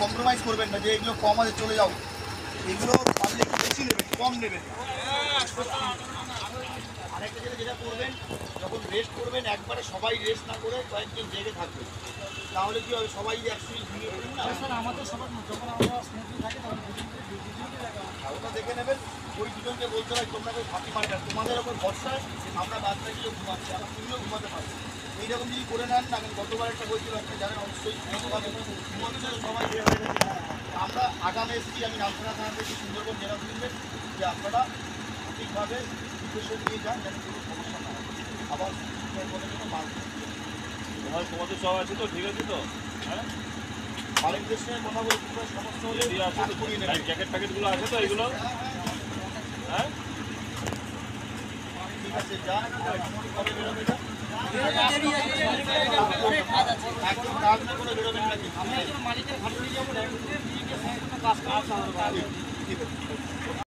Compromise করবেন না যে এগুলো কম আছে চলে যাও, এগুলো পারলে একটু বেশি নেবেন, কম নেবেন। আরেকটা যেটা করবেন, যখন রেস্ট করবেন একবারে সবাই রেস্ট না করে কয়েকজন জেগে থাকবেন, তাহলে কি হবে সবাই একসঙ্গে ঘুমিয়ে পড়বেন না। স্যার আমাদের সবার যখন আমরা স্মুথলি থাকি তখন ওটা দেখে নেবেন, ওই দুজনকে বলতে হয় তোমরা কেউ থাকতে পারবে না, তোমাদের ওপর ভরসায় আমরা বাচ্চা গিয়ে ঘুমাচ্ছি, আবার তুমিও ঘুমাতে পারবে। এইরকম যদি করে নেন না, গতবার একটা বলছিল আপনি জানেন অবশ্যই সবাই বের হয়ে গেছে। আমরা আগামী এসেছি, আমি রামপুরা থানা থেকে সুন্দরবন জেলা শুনবেন যে আপনারা ঠিকভাবে প্রিপারেশন নিয়ে যান যাতে কোনো সমস্যা না হয়, আবার জন্য মাস্ক তোমাদের সব আছে তো, ঠিক আছে তো? হ্যাঁ, আরেকদের সঙ্গে কথা বলে সমস্যা হলে জ্যাকেট প্যাকেটগুলো আছে তো এগুলো? হ্যাঁ ঠিক আছে, যান কবে বেরোবে না, একদম কাজ না করে বেরোবেন নাকি? মালিকের ঘাটে নিয়ে যাবো, কাজ করা। ঠিক আছে।